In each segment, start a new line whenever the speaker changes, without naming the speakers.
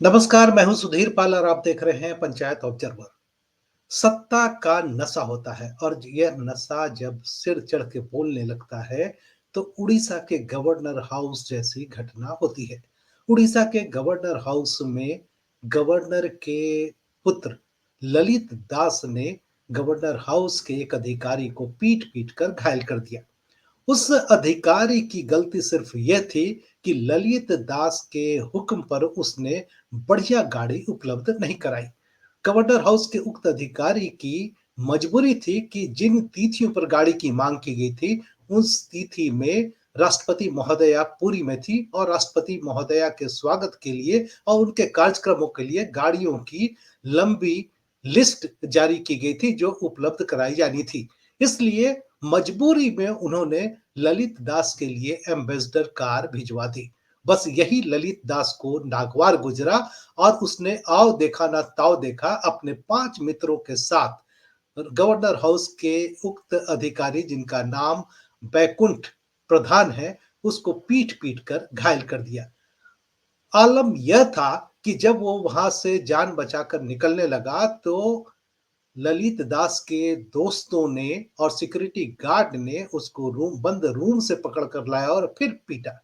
नमस्कार, मैं हूं सुधीर पाल और आप देख रहे हैं पंचायत ऑब्जर्वर। सत्ता का नशा होता है और यह नशा जब सिर चढ़ के बोलने लगता है, तो उड़ीसा के गवर्नर हाउस जैसी घटना होती है। उड़ीसा के गवर्नर हाउस में गवर्नर के पुत्र ललित दास ने गवर्नर हाउस के एक अधिकारी को पीट-पीट कर घायल कर दिया। उस अधिकारी की गलती सिर्फ यह थी कि ललित दास के हुक्म पर उसने बढ़िया गाड़ी उपलब्ध नहीं कराई। गवर्नर हाउस के उक्त अधिकारी की मजबूरी थी कि जिन तिथियों पर गाड़ी की मांग की गई थी, उस तिथि में राष्ट्रपति महोदया पुरी में थी और राष्ट्रपति महोदया के स्वागत के लिए और उनके कार्यक्रमों के लिए गाड़ियों की लंबी लिस्ट जारी की गई थी जो उपलब्ध कराई जानी थी। इसलिए मजबूरी में उन्होंने ललित दास के लिए एम्बेसडर कार भिजवा दी। बस यही ललित दास को नागवार गुजरा और उसने आओ देखा ना ताव देखा अपने 5 मित्रों के साथ गवर्नर हाउस के उक्त अधिकारी जिनका नाम बैकुंठ प्रधान है, उसको पीट-पीट कर घायल कर दिया। आलम यह था कि जब वो वहां से जान बचाकर निकलने लगा तो ललित दास के दोस्तों ने और सिक्योरिटी गार्ड ने उसको बंद रूम से पकड़ कर लाया और फिर पीटा।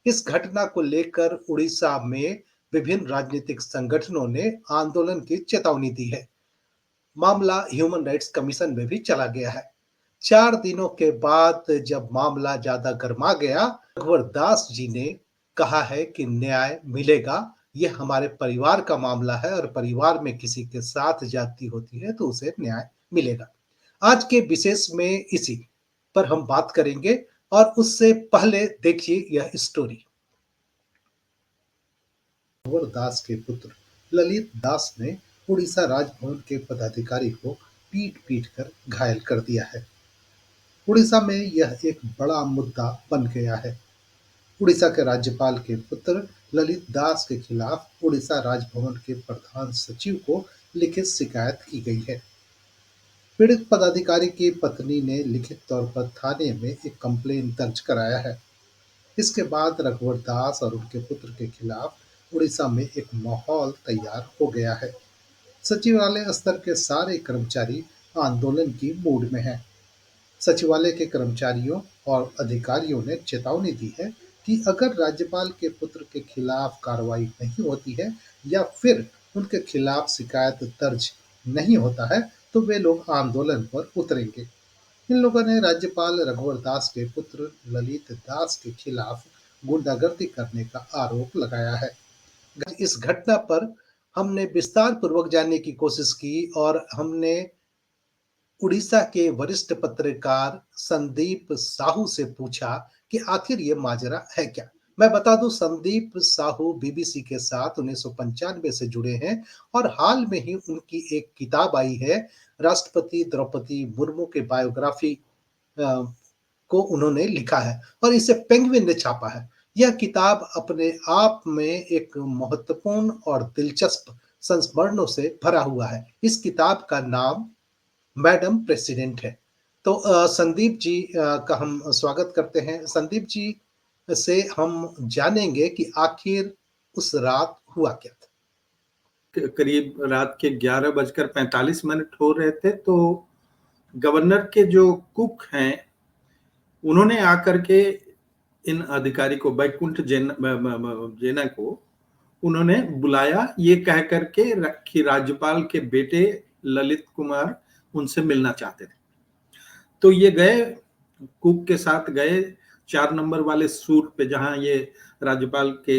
इस घटना को लेकर उड़ीसा में विभिन्न राजनीतिक संगठनों ने आंदोलन की चेतावनी दी है। मामला ह्यूमन राइट्स कमीशन में भी चला गया है। 4 दिनों के बाद जब मामला ज्यादा गर्मा गया, रघुवर दास जी ने कहा है कि न्याय मिलेगा। यह हमारे परिवार का मामला है और परिवार में किसी के साथ जाति होती है तो उसे न्याय मिलेगा। आज के विशेष में इसी पर हम बात करेंगे और उससे पहले देखिए यह स्टोरी। रघुवर दास के पुत्र ललित दास ने उड़ीसा राजभवन के पदाधिकारी को पीट-पीट कर घायल कर दिया है। उड़ीसा में यह एक बड़ा मुद्दा बन गया है। उड़ीसा के राज्यपाल के पुत्र ललित दास के खिलाफ उड़ीसा राजभवन के प्रधान सचिव को लिखित शिकायत की गई है। पीड़ित पदाधिकारी की पत्नी ने लिखित तौर पर थाने में एक कंप्लेन दर्ज कराया है। इसके बाद रघुवर दास और उनके पुत्र के खिलाफ उड़ीसा में एक माहौल तैयार हो गया है। सचिवालय स्तर के सारे कर्मचारी आंदोलन की मूड में हैं। सचिवालय के कर्मचारियों और अधिकारियों ने चेतावनी दी है कि अगर राज्यपाल के पुत्र के खिलाफ कार्रवाई नहीं होती है या फिर उनके खिलाफ शिकायत दर्ज नहीं होता है तो वे लोग आंदोलन पर उतरेंगे। इन लोगों ने राज्यपाल रघुवर दास के पुत्र ललित दास के खिलाफ गुंडागर्दी करने का आरोप लगाया है। इस घटना पर हमने विस्तार पूर्वक जानने की कोशिश की और हमने उड़ीसा के वरिष्ठ पत्रकार संदीप साहू से पूछा कि आखिर ये माजरा है क्या। मैं बता दूं, संदीप साहू बीबीसी के साथ 1995 से जुड़े हैं और हाल में ही उनकी एक किताब आई है। राष्ट्रपति द्रौपदी मुर्मू के बायोग्राफी को उन्होंने लिखा है और इसे पेंगुइन ने छापा है। यह किताब अपने आप में एक महत्वपूर्ण और दिलचस्प संस्मरणों से भरा हुआ है। इस किताब का नाम मैडम प्रेसिडेंट है। तो संदीप जी का हम स्वागत करते हैं। संदीप जी से हम जानेंगे कि आखिर उस रात हुआ क्या था।
करीब रात के 11:45 हो रहे थे तो गवर्नर के जो कुक हैं उन्होंने आकर के इन अधिकारी को बैकुंठ जेना को उन्होंने बुलाया, ये कह करके कि राज्यपाल के बेटे ललित कुमार उनसे मिलना चाहते थे। तो ये गए, कुक के साथ गए 4 नंबर वाले सूट पे जहां ये राज्यपाल के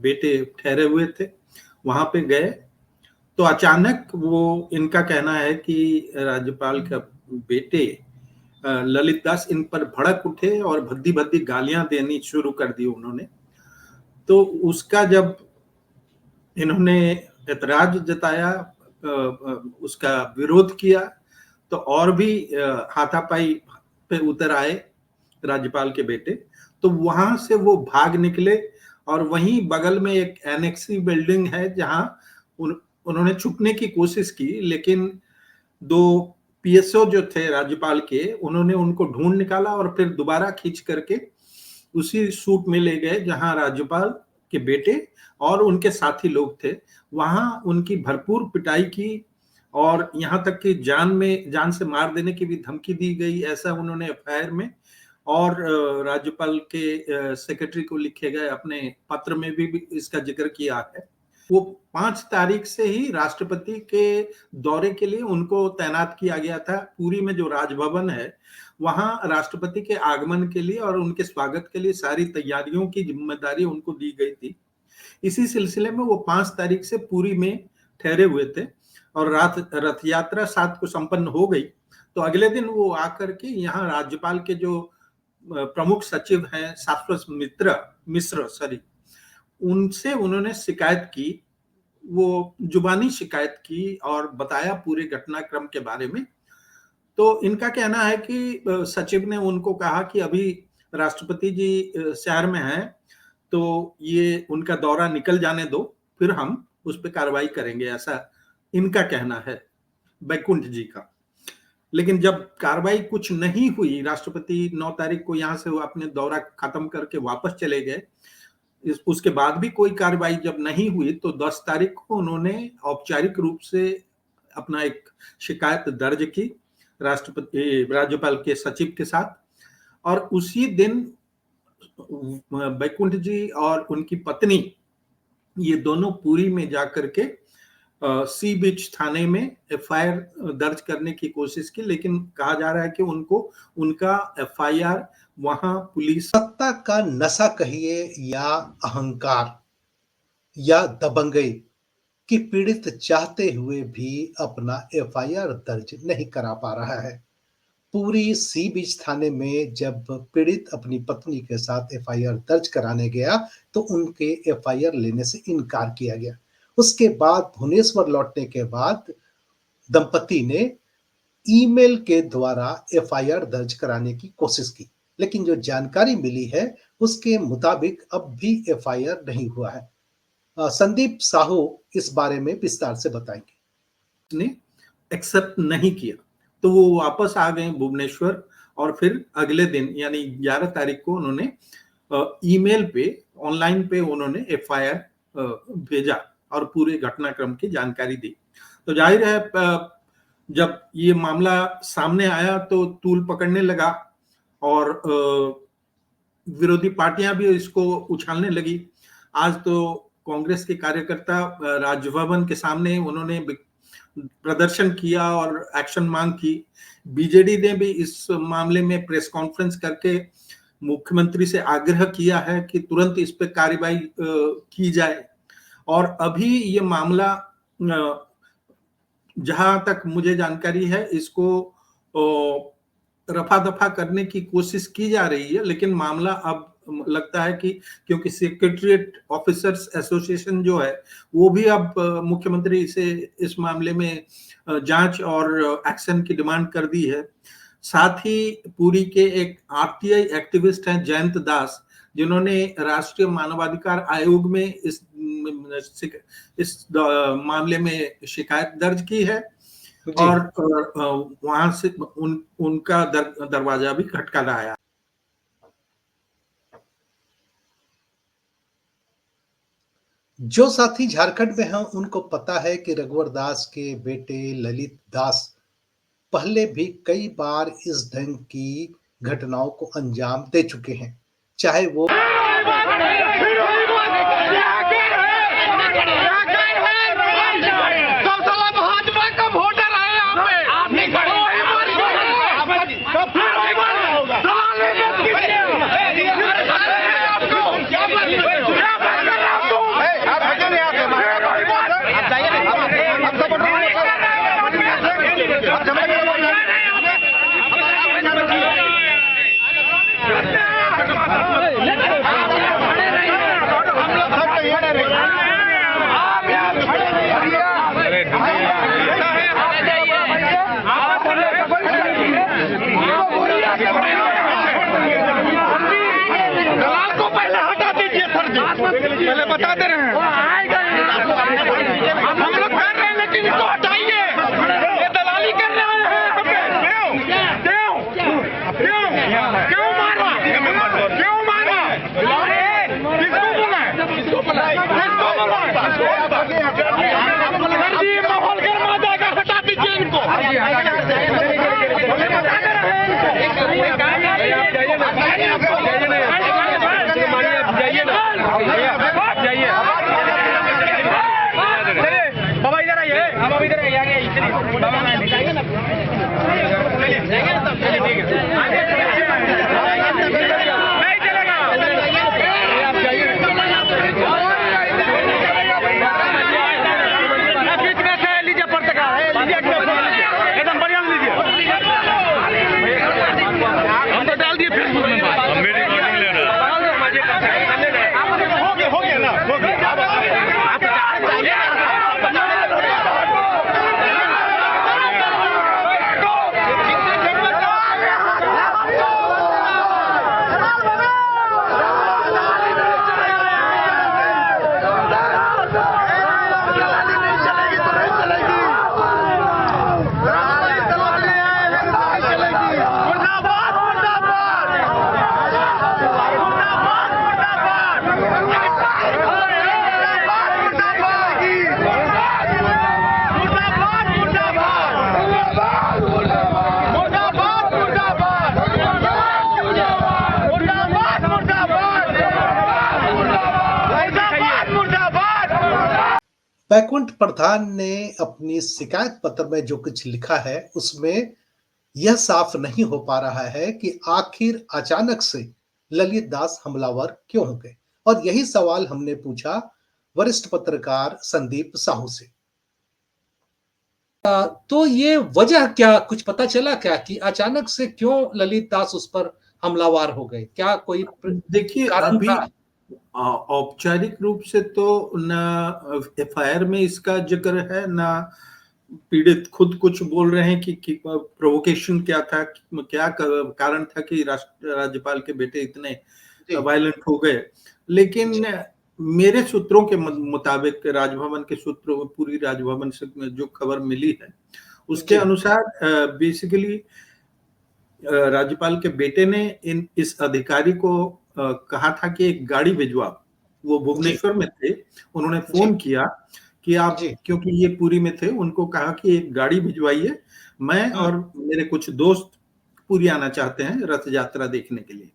बेटे ठहरे हुए थे, वहां पे गए तो अचानक वो, इनका कहना है कि राज्यपाल का बेटे ललित दास इन पर भड़क उठे और भद्दी भद्दी गालियां देनी शुरू कर दी उन्होंने। तो उसका जब इन्होंने ऐतराज जताया, उसका विरोध किया, तो और भी हाथापाई पे उतर आए राज्यपाल के बेटे। तो वहां से वो भाग निकले और वहीं बगल में एक एनेक्सी बिल्डिंग है जहां उन्होंने छुपने की कोशिश की, लेकिन 2 पीएसओ जो थे राज्यपाल के, उन्होंने उनको ढूंढ निकाला और फिर दोबारा खींच करके उसी सूट में ले गए जहां राज्यपाल के बेटे और उनके साथी लोग थे। वहां उनकी भरपूर पिटाई की और यहां तक कि जान से मार देने की भी धमकी दी गई, ऐसा उन्होंने एफआईआर में और राज्यपाल के सेक्रेटरी को लिखे गए अपने पत्र में भी इसका जिक्र किया है। वो 5 तारीख से ही राष्ट्रपति के दौरे के लिए उनको तैनात किया गया था। पुरी में जो राजभवन है, वहां राष्ट्रपति के आगमन के लिए और उनके स्वागत के लिए सारी तैयारियों की जिम्मेदारी उनको दी गई थी। इसी सिलसिले में वो 5 तारीख से पुरी में ठहरे हुए थे और रथ यात्रा 7 को संपन्न हो गई। तो अगले दिन वो आकर के यहाँ राज्यपाल के जो प्रमुख सचिव हैं शाश्वत मिश्र उनसे उन्होंने शिकायत की, वो जुबानी शिकायत की और बताया पूरे घटनाक्रम के बारे में। तो इनका कहना है कि सचिव ने उनको कहा कि अभी राष्ट्रपति जी शहर में हैं, तो ये उनका दौरा निकल जाने दो, फिर हम उस पर कार्रवाई करेंगे, ऐसा इनका कहना है बैकुंठ जी का। लेकिन जब कार्रवाई कुछ नहीं हुई, राष्ट्रपति 9 तारीख को यहाँ से वो अपने दौरा खत्म करके वापस चले गए, उसके बाद भी कोई कार्रवाई जब नहीं हुई तो 10 तारीख को उन्होंने औपचारिक रूप से अपना एक शिकायत दर्ज की राज्यपाल के सचिव के साथ। और उसी दिन बैकुंठ जी और उनकी पत्नी ये दोनों पुरी में जाकर के सी बीच थाने में एफआईआर दर्ज करने की कोशिश की, लेकिन कहा जा रहा है कि उनका एफआईआर वहां पुलिस
सत्ता का नशा कहिए या अहंकार या दबंगई कि पीड़ित चाहते हुए भी अपना एफआईआर दर्ज नहीं करा पा रहा है। पूरी सी बीच थाने में जब पीड़ित अपनी पत्नी के साथ एफआईआर दर्ज कराने गया तो उनके एफआईआर लेने से इनकार किया गया। उसके बाद भुवनेश्वर लौटने के बाद दंपति ने ईमेल के द्वारा एफआईआर दर्ज कराने की कोशिश की, लेकिन जो जानकारी मिली है उसके मुताबिक अब भी एफआईआर नहीं हुआ है। संदीप साहू इस बारे में विस्तार से बताएंगे।
ने एक्सेप्ट नहीं किया तो वो वापस आ गए भुवनेश्वर और फिर अगले दिन यानी 11 तारीख को उन्होंने ईमेल पे ऑनलाइन पे उन्होंने एफआईआर भेजा और पूरे घटनाक्रम की जानकारी दी। तो जाहिर है जब ये मामला सामने आया तो तूल पकड़ने लगा और विरोधी पार्टियां भी इसको उछालने लगी। आज तो कांग्रेस के कार्यकर्ता राजभवन के सामने उन्होंने प्रदर्शन किया और एक्शन मांग की। बीजेडी ने भी इस मामले में प्रेस कॉन्फ्रेंस करके मुख्यमंत्री से आग्रह किया है कि तुरंत इस पे कार्रवाई की जाए। और अभी ये मामला जहां तक मुझे जानकारी है इसको रफा दफा करने की कोशिश की जा रही है, लेकिन मामला अब लगता है कि क्योंकि सेक्रेटरीट ऑफिसर्स एसोसिएशन जो है वो भी अब मुख्यमंत्री से इस मामले में जांच और एक्शन की डिमांड कर दी है। साथ ही पुरी के एक आरटीआई एक्टिविस्ट हैं जयंत दास, जिन्होंने राष्ट्रीय मानवाधिकार आयोग में इस मामले में शिकायत दर्ज की है और वहां से उनका दरवाजा भी खटखटाया।
जो साथी झारखंड में हैं उनको पता है कि रघुवर दास के बेटे ललित दास पहले भी कई बार इस ढंग की घटनाओं को अंजाम दे चुके हैं, चाहे वो
पहले बता दे रहे हैं हम लोग कर रहे हैं, लेकिन इसको हटाइए, ये दलाली कर रहे हैं। क्यों मारा किसको बोला है? जी माहौल गर्मा जाएगा, हटा दीजिए इनको। बाबा इधर आइए, बाबा इधर आइए, आगे बाबा जाइए ना, नहीं चलेगा, आप जाइए, कितने से लीजिए पत्रकार है, लीजिए एकदम बढ़िया लीजिए, हम तो डाल दिए फेसबुक में, हम रिकॉर्डिंग ले रहे हैं, हो गया ना, हो गया।
बैकुंठ प्रधान ने अपनी शिकायत पत्र में जो कुछ लिखा है उसमें यह साफ नहीं हो पा रहा है कि आखिर अचानक से ललित दास हमलावर क्यों हो गए, और यही सवाल हमने पूछा वरिष्ठ पत्रकार संदीप साहू से। तो ये वजह क्या कुछ पता चला क्या कि अचानक से क्यों ललित दास उस पर हमलावर हो गए? क्या कोई
देखिए अभी औपचारिक रूप से तो न एफआईआर में इसका जिक्र है, ना पीड़ित खुद कुछ बोल रहे हैं कि प्रोवोकेशन क्या था, क्या कारण था कि राज्यपाल के बेटे इतने वायलेंट हो गए। लेकिन मेरे सूत्रों के मुताबिक, राजभवन के सूत्रों, पूरी राजभवन से जो खबर मिली है उसके अनुसार बेसिकली राज्यपाल के बेटे ने इस अधिकारी को कहा था कि एक गाड़ी भिजवा। वो भुवनेश्वर में थे, उन्होंने फोन किया कि आप, क्योंकि ये पुरी में थे, उनको कहा कि एक गाड़ी भिजवाइए, मैं और मेरे कुछ दोस्त पुरी आना चाहते हैं रथ यात्रा देखने के लिए।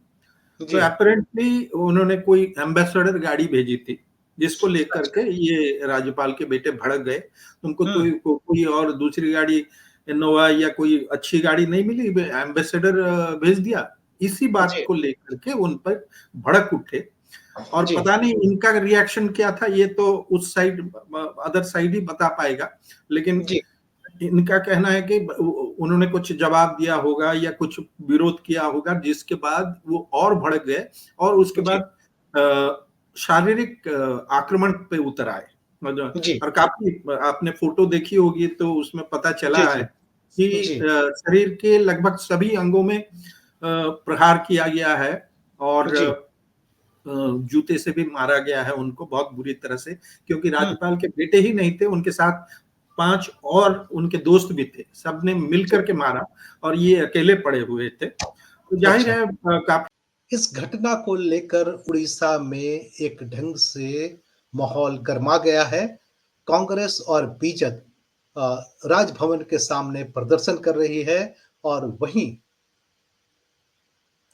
तो अपैरेंटली उन्होंने कोई एम्बेसडर गाड़ी भेजी थी, जिसको लेकर के ये राज्यपाल के बेटे भड़क गए। उनको तो कोई और दूसरी गाड़ी, इनोवा या कोई अच्छी गाड़ी नहीं मिली, एम्बेसडर भेज दिया। इसी बात को लेकर के उन पर भड़क उठे, और पता नहीं इनका रिएक्शन क्या था, ये तो उस साइड, अदर साइड ही बता पाएगा। लेकिन इनका कहना है कि उन्होंने कुछ जवाब दिया होगा या कुछ विरोध किया होगा, जिसके बाद वो और भड़क गए और उसके बाद शारीरिक आक्रमण पे उतर आए। और काफी, आपने फोटो देखी होगी तो उसमें पता चला है कि शरीर के लगभग सभी अंगों में प्रहार किया गया है, और जूते से भी मारा गया है उनको बहुत बुरी तरह से, क्योंकि राज्यपाल के बेटे ही नहीं थे, उनके साथ 5 और उनके दोस्त भी थे, सबने मिलकर के मारा और ये अकेले पड़े हुए थे। तो जाहिर है काफी।
इस घटना को लेकर उड़ीसा में एक ढंग से माहौल गर्मा गया है। कांग्रेस और बीजेपी राजभवन के सामने प्रदर्शन कर रही है, और वहीं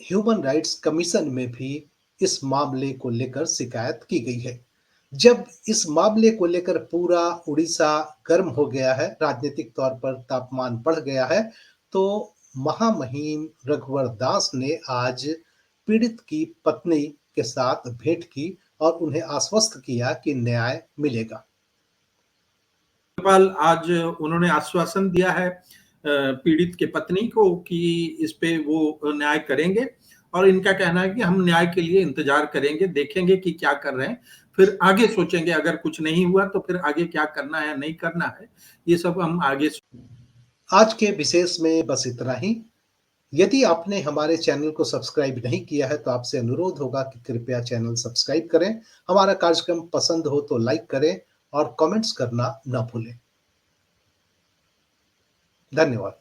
ह्यूमन राइट्स कमीशन में भी इस मामले को लेकर शिकायत की गई है। जब इस मामले को लेकर पूरा उड़ीसा गर्म हो गया है, राजनीतिक तौर पर तापमान बढ़ गया है, तो महामहिम रघुवर दास ने आज पीड़ित की पत्नी के साथ भेंट की और उन्हें आश्वस्त किया कि न्याय मिलेगा।
राज्यपाल आज उन्होंने आश्वासन दिया है पीड़ित के पत्नी को कि इस पे वो न्याय करेंगे, और इनका कहना है कि हम न्याय के लिए इंतजार करेंगे, देखेंगे कि क्या कर रहे हैं, फिर आगे सोचेंगे, अगर कुछ नहीं हुआ तो फिर आगे क्या करना है, नहीं करना है, ये सब हम आगे।
आज के विशेष में बस इतना ही। यदि आपने हमारे चैनल को सब्सक्राइब नहीं किया है तो आपसे अनुरोध होगा कि कृपया चैनल सब्सक्राइब करें। हमारा कार्यक्रम पसंद हो तो लाइक करें और कमेंट्स करना ना भूलें। धन्यवाद।